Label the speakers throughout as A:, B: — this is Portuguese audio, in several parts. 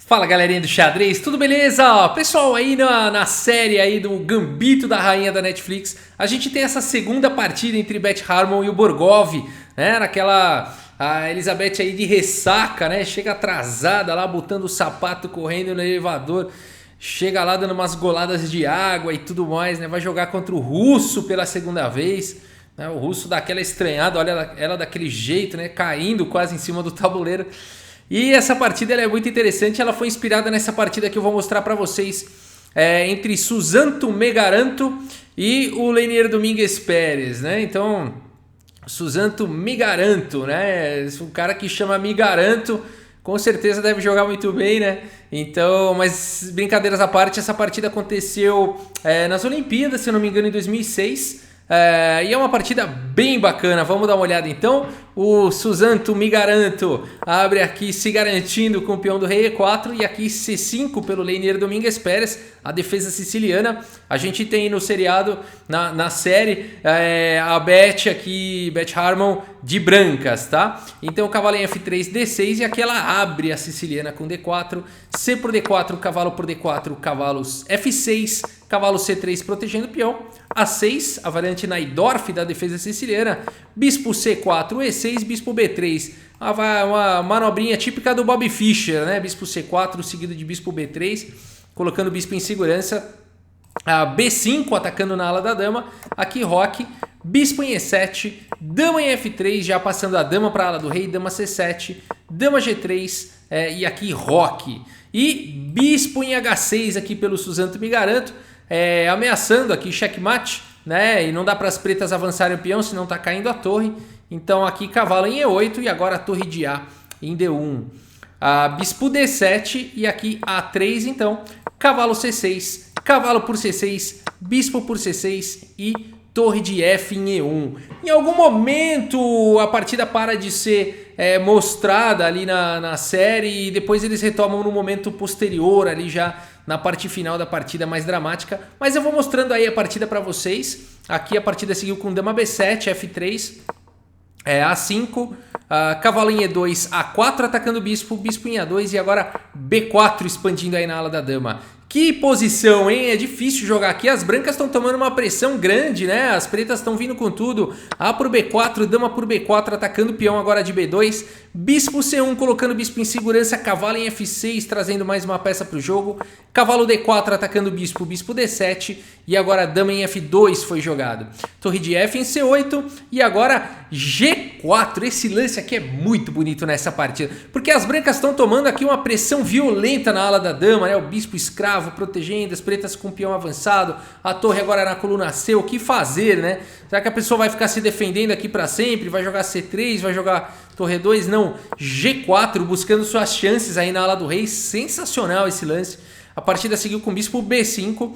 A: Fala galerinha do xadrez, tudo beleza? Pessoal, aí na série aí do Gambito da Rainha da Netflix, a gente tem essa segunda partida entre Beth Harmon e o Borgov, né? A Elizabeth aí de ressaca, né? Chega atrasada lá, botando o sapato, correndo no elevador, chega lá dando umas goladas de água e tudo mais, né? Vai jogar contra o russo pela segunda vez, né? O russo dá aquela estranhada, olha ela daquele jeito, né? Caindo quase em cima do tabuleiro. E essa partida ela é muito interessante, ela foi inspirada nessa partida que eu vou mostrar para vocês entre Susanto Megaranto e o Leinier Domingues Pérez, né? Então, Susanto Megaranto, né? Um cara que chama Megaranto, com certeza deve jogar muito bem, né? Então, mas brincadeiras à parte, essa partida aconteceu nas Olimpíadas, se eu não me engano, em 2006. E é uma partida bem bacana, vamos dar uma olhada então. O Susanto Megaranto abre aqui se garantindo com o peão do rei E4 e aqui C5 pelo Leinier Domingues Pérez, a defesa siciliana. A gente tem no seriado, na série, a Beth aqui, Beth Harmon de brancas, tá? Então cavalo em F3, D6 e aqui ela abre a siciliana com D4, C por D4, cavalo por D4, cavalos F6, cavalo C3 protegendo o peão, A6, a variante Najdorf da defesa siciliana, bispo C4, E6, bispo B3, uma manobrinha típica do Bobby Fischer, né? Bispo C4 seguido de bispo B3, colocando o bispo em segurança, a B5 atacando na ala da dama, aqui roque, bispo em E7, dama em F3, já passando a dama para a ala do rei, dama C7, dama G3 e aqui roque, e bispo em H6 aqui pelo Susanto Megaranto, ameaçando aqui checkmate, né? E não dá para as pretas avançarem o peão, senão tá caindo a torre. Então aqui cavalo em E8 e agora a torre de A em D1. Bispo D7 e aqui A3, então cavalo C6, cavalo por C6, bispo por C6 e torre de F em E1. Em algum momento a partida para de ser mostrada ali na série e depois eles retomam no momento posterior ali já na parte final da partida mais dramática, mas eu vou mostrando aí a partida para vocês. Aqui a partida seguiu com dama B7, F3, A5, cavalo em E2, A4 atacando o bispo, bispo em A2 e agora B4 expandindo aí na ala da dama. Que posição, hein? É difícil jogar aqui. As brancas estão tomando uma pressão grande, né? As pretas estão vindo com tudo. A por B4, dama por B4, atacando o peão agora de B2. Bispo C1, colocando o bispo em segurança. Cavalo em F6, trazendo mais uma peça para o jogo. Cavalo D4, atacando o bispo. Bispo D7. E agora dama em F2 foi jogado. Torre de F em C8. E agora G4. Esse lance aqui é muito bonito nessa partida. Porque as brancas estão tomando aqui uma pressão violenta na ala da dama, né? O bispo escravo protegendo, as pretas com o peão avançado, a torre agora na coluna C, o que fazer, né? Será que a pessoa vai ficar se defendendo aqui para sempre, vai jogar C3, vai jogar torre 2? Não, G4, buscando suas chances aí na ala do rei, sensacional esse lance. A partida seguiu com bispo B5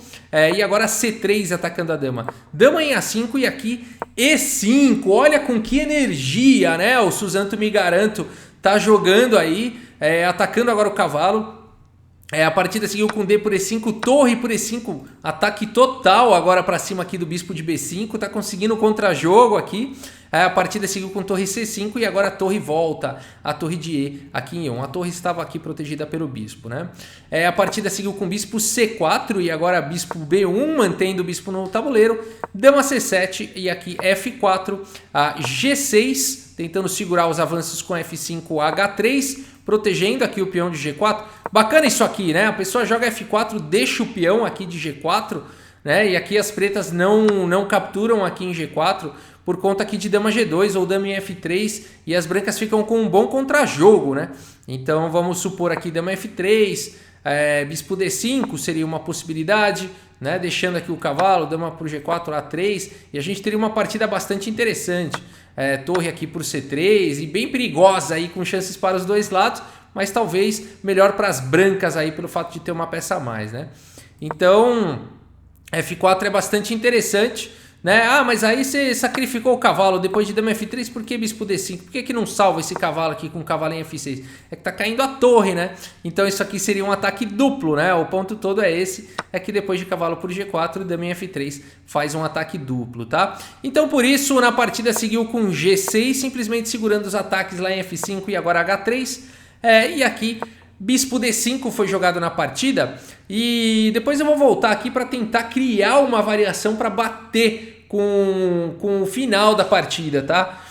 A: e agora C3 atacando a dama. Dama em A5 e aqui E5, olha com que energia, né? O Susanto Megaranto tá jogando aí, atacando agora o cavalo. A partida seguiu com D por E5, torre por E5, ataque total agora para cima aqui do bispo de B5, tá conseguindo o contra-jogo aqui. A partida seguiu com torre C5 e agora a torre volta, a torre de E aqui em 1. A torre estava aqui protegida pelo bispo, né? A partida seguiu com bispo C4 e agora bispo B1, mantendo o bispo no tabuleiro. Dama C7 e aqui F4, G6, tentando segurar os avanços com F5, H3, protegendo aqui o peão de G4. Bacana isso aqui, né? A pessoa joga F4, deixa o peão aqui de G4, né? E aqui as pretas não capturam aqui em G4 por conta aqui de dama G2 ou dama em F3 e as brancas ficam com um bom contra-jogo, né? Então vamos supor aqui dama F3, bispo D5 seria uma possibilidade, né? Deixando aqui o cavalo, dama por G4, A3 e a gente teria uma partida bastante interessante. Torre aqui por C3 e bem perigosa aí com chances para os dois lados, mas talvez melhor para as brancas aí pelo fato de ter uma peça a mais, né? Então F4 é bastante interessante, né? Mas aí você sacrificou o cavalo depois de dama F3, por que bispo D5? Por que não salva esse cavalo aqui com cavalo em F6? É que tá caindo a torre, né? Então isso aqui seria um ataque duplo, né? O ponto todo é esse, é que depois de cavalo por G4, dama em F3 faz um ataque duplo, tá? Então por isso na partida seguiu com G6, simplesmente segurando os ataques lá em F5 e agora H3. E aqui bispo D5 foi jogado na partida e depois eu vou voltar aqui para tentar criar uma variação para bater com o final da partida, tá?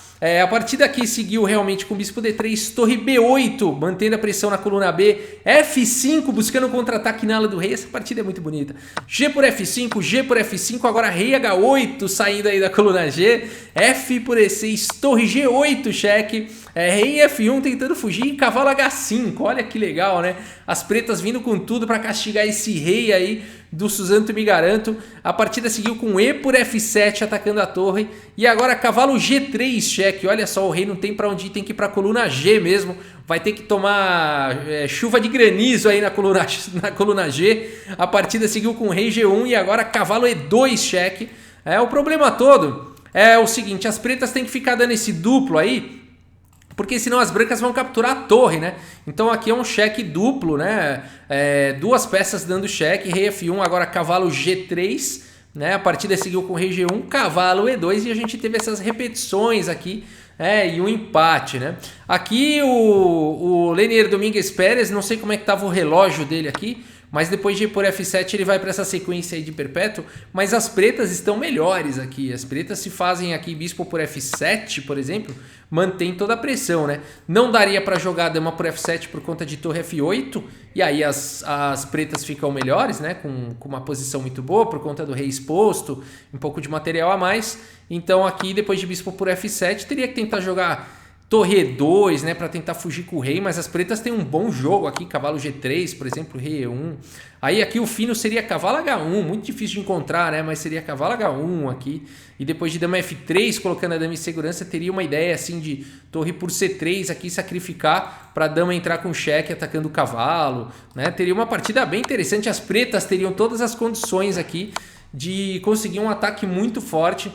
A: A partida aqui seguiu realmente com bispo D3, torre B8, mantendo a pressão na coluna B, F5, buscando contra-ataque na ala do rei. Essa partida é muito bonita. G por F5, G por F5, agora rei H8 saindo aí da coluna G, F por E6, torre G8, cheque, rei F1 tentando fugir e cavalo H5, olha que legal, né? As pretas vindo com tudo para castigar esse rei aí do Suzanto Me Garanto. A partida seguiu com E por F7 atacando a torre e agora cavalo G3 cheque. Olha só, o rei não tem para onde ir, tem que ir para a coluna G mesmo. Vai ter que tomar chuva de granizo aí na coluna G. A partida seguiu com rei G1 e agora cavalo E2 cheque. O problema todo é o seguinte, as pretas têm que ficar dando esse duplo aí, porque senão as brancas vão capturar a torre, né? Então aqui é um cheque duplo, né? Duas peças dando cheque, rei F1, agora cavalo G3, né? A partida seguiu com rei G1, cavalo E2 e a gente teve essas repetições aqui, e um empate, né? Aqui o Lenier Domingues Pérez, não sei como é que estava o relógio dele aqui, mas depois de ir por F7 ele vai para essa sequência aí de perpétuo, mas as pretas estão melhores aqui. As pretas se fazem aqui bispo por F7, por exemplo, mantém toda a pressão, né? Não daria para jogar dama por F7 por conta de torre F8, e aí as pretas ficam melhores, né? Com uma posição muito boa por conta do rei exposto, um pouco de material a mais. Então aqui depois de bispo por F7 teria que tentar jogar torre E2, né, para tentar fugir com o rei, mas as pretas têm um bom jogo aqui, cavalo G3, por exemplo, rei E1. Aí aqui o fino seria cavalo H1, muito difícil de encontrar, né, mas seria cavalo H1 aqui. E depois de dama F3, colocando a dama em segurança, teria uma ideia assim de torre por C3 aqui, sacrificar para a dama entrar com cheque atacando o cavalo, né? Teria uma partida bem interessante, as pretas teriam todas as condições aqui de conseguir um ataque muito forte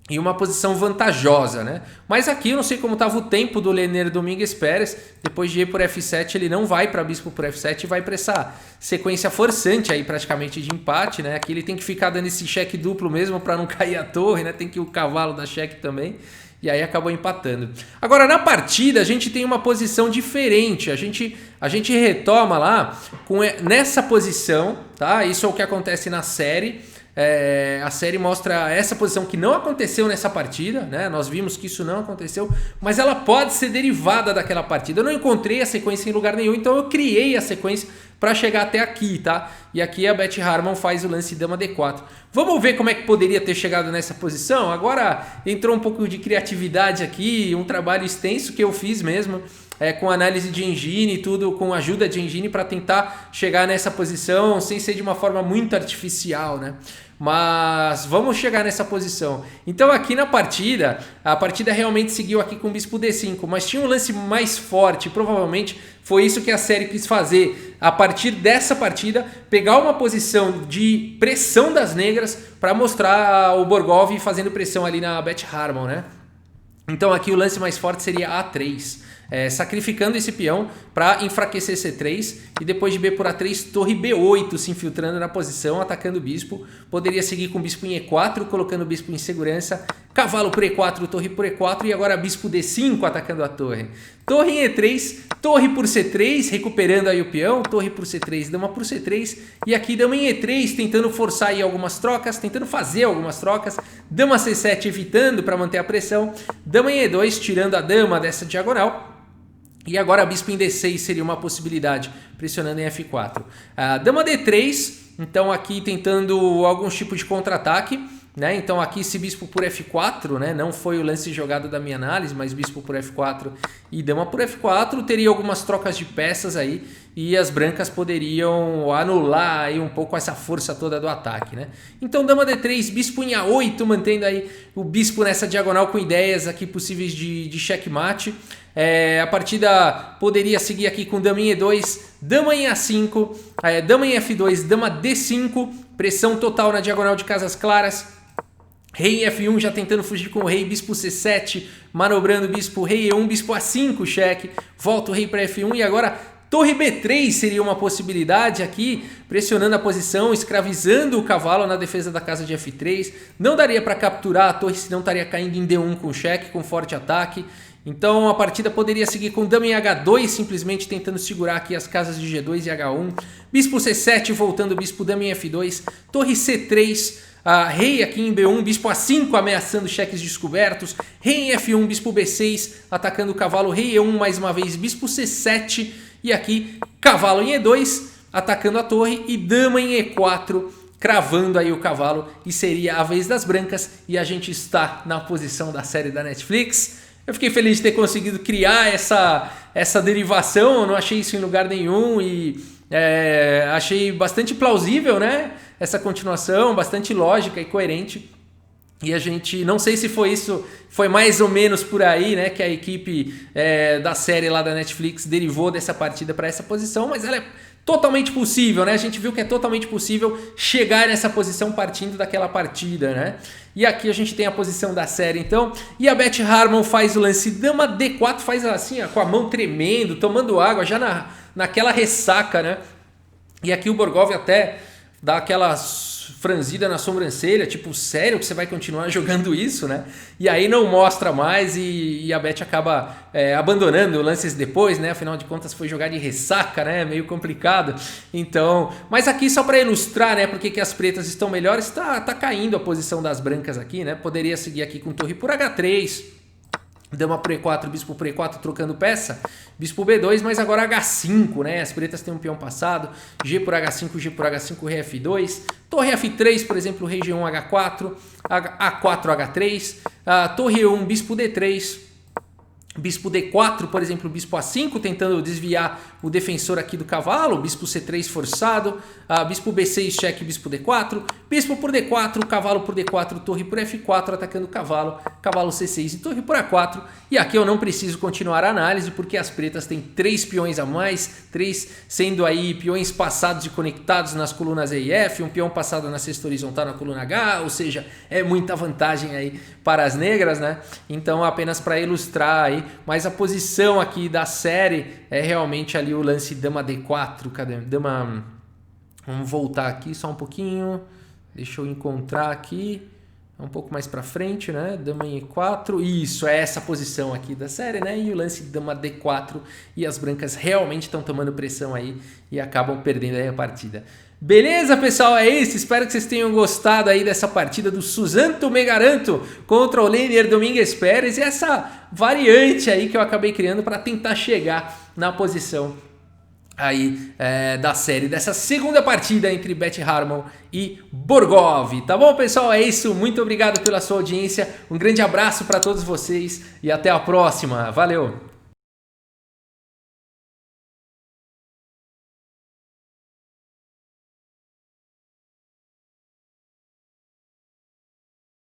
A: e uma posição vantajosa, né? Mas aqui eu não sei como estava o tempo do Lenier Domingues Pérez. Depois de ir por F7 ele não vai para bispo por F7 e vai para essa sequência forçante aí praticamente de empate, né? Aqui ele tem que ficar dando esse cheque duplo mesmo para não cair a torre, né? Tem que o cavalo dar cheque também. E aí acabou empatando. Agora na partida a gente tem uma posição diferente. A gente retoma lá nessa posição, tá? Isso é o que acontece na série. A série mostra essa posição que não aconteceu nessa partida, né? Nós vimos que isso não aconteceu, mas ela pode ser derivada daquela partida. Eu não encontrei a sequência em lugar nenhum, então eu criei a sequência para chegar até aqui, tá? E aqui a Beth Harmon faz o lance dama D4. Vamos ver como é que poderia ter chegado nessa posição? Agora entrou um pouco de criatividade aqui, um trabalho extenso que eu fiz mesmo, com análise de engine e tudo, com ajuda de engine para tentar chegar nessa posição sem ser de uma forma muito artificial, né? Mas vamos chegar nessa posição. Então aqui na partida, a partida realmente seguiu aqui com o bispo D5, mas tinha um lance mais forte, provavelmente foi isso que a série quis fazer. A partir dessa partida, pegar uma posição de pressão das negras para mostrar o Borgov fazendo pressão ali na Beth Harmon, né? Então aqui o lance mais forte seria A3. Sacrificando esse peão para enfraquecer C3 e depois de B por A3, torre B8 se infiltrando na posição, atacando o bispo. Poderia seguir com o bispo em E4, colocando o bispo em segurança, cavalo por E4, torre por E4 e agora bispo D5 atacando a torre. Torre em E3, torre por C3, recuperando aí o peão, torre por C3, dama por C3 e aqui dama em E3 tentando forçar aí algumas trocas, tentando fazer algumas trocas, dama C7 evitando para manter a pressão, dama em E2 tirando a dama dessa diagonal. E agora bispo em D6 seria uma possibilidade, pressionando em F4. Dama D3, então aqui tentando algum tipo de contra-ataque, né? Então aqui esse bispo por F4, né? Não foi o lance jogado da minha análise, mas bispo por F4 e dama por F4, teria algumas trocas de peças aí e as brancas poderiam anular aí um pouco essa força toda do ataque, né? Então dama D3, bispo em A8, mantendo aí o bispo nessa diagonal com ideias aqui possíveis de checkmate. A partida poderia seguir aqui com dama em E2, dama em A5, dama em F2, dama D5, pressão total na diagonal de casas claras, rei em F1 já tentando fugir com o rei, bispo C7, manobrando o bispo, rei E1, bispo A5, cheque, volta o rei para F1 e agora torre B3 seria uma possibilidade aqui, pressionando a posição, escravizando o cavalo na defesa da casa de F3, não daria para capturar a torre, senão estaria caindo em D1 com cheque, com forte ataque. Então a partida poderia seguir com dama em H2, simplesmente tentando segurar aqui as casas de G2 e H1. Bispo C7, voltando bispo dama em F2. Torre C3, rei aqui em B1, bispo A5 ameaçando cheques descobertos. Rei em F1, bispo B6 atacando o cavalo. Rei E1 mais uma vez, bispo C7. E aqui cavalo em E2 atacando a torre. E dama em E4 cravando aí o cavalo. E seria a vez das brancas. E a gente está na posição da série da Netflix. Eu fiquei feliz de ter conseguido criar essa derivação, eu não achei isso em lugar nenhum e achei bastante plausível, né? Essa continuação, bastante lógica e coerente. E a gente, não sei se foi isso, foi mais ou menos por aí, né? Que a equipe da série lá da Netflix derivou dessa partida para essa posição, mas ela é totalmente possível, né? A gente viu que é totalmente possível chegar nessa posição partindo daquela partida, né? E aqui a gente tem a posição da série, então. E a Beth Harmon faz o lance dama D4, faz assim, ó, com a mão tremendo, tomando água, já naquela ressaca, né? E aqui o Borgov até dá aquela franzida na sobrancelha, tipo, sério que você vai continuar jogando isso, né? E aí não mostra mais e a Beth acaba abandonando lances depois, né? Afinal de contas foi jogar de ressaca, né? Meio complicado. Então, mas aqui só para ilustrar, né? Porque que as pretas estão melhores, tá caindo a posição das brancas aqui, né? Poderia seguir aqui com torre por H3, dama por E4, bispo por E4 trocando peça, bispo B2, mas agora H5, né? As pretas têm um peão passado, G por H5, G por H5, rei F2, torre F3, por exemplo, rei G1, H4, A4, H3, torre E1, bispo D3, bispo D4, por exemplo, bispo A5, tentando desviar o defensor aqui do cavalo, bispo C3 forçado, bispo B6, cheque, bispo D4, bispo por D4, cavalo por D4, torre por F4, atacando o cavalo, cavalo C6 e torre por A4. E aqui eu não preciso continuar a análise, porque as pretas têm 3 peões a mais, 3 sendo aí peões passados e conectados nas colunas E e F, um peão passado na sexta horizontal na coluna H, ou seja, é muita vantagem aí para as negras, né? Então apenas para ilustrar aí, mas a posição aqui da série é realmente ali o lance dama D4, cadê? Dama... Vamos voltar aqui só um pouquinho, deixa eu encontrar aqui, um pouco mais para frente, né? Dama em E4, isso, é essa posição aqui da série, né? E o lance dama D4 e as brancas realmente estão tomando pressão aí e acabam perdendo aí a partida. Beleza, pessoal? É isso. Espero que vocês tenham gostado aí dessa partida do Susanto Megaranto contra o Lenier Domingues Pérez e essa variante aí que eu acabei criando para tentar chegar na posição aí da série, dessa segunda partida entre Beth Harmon e Borgov. Tá bom, pessoal? É isso. Muito obrigado pela sua audiência. Um grande abraço para todos vocês e até a próxima. Valeu!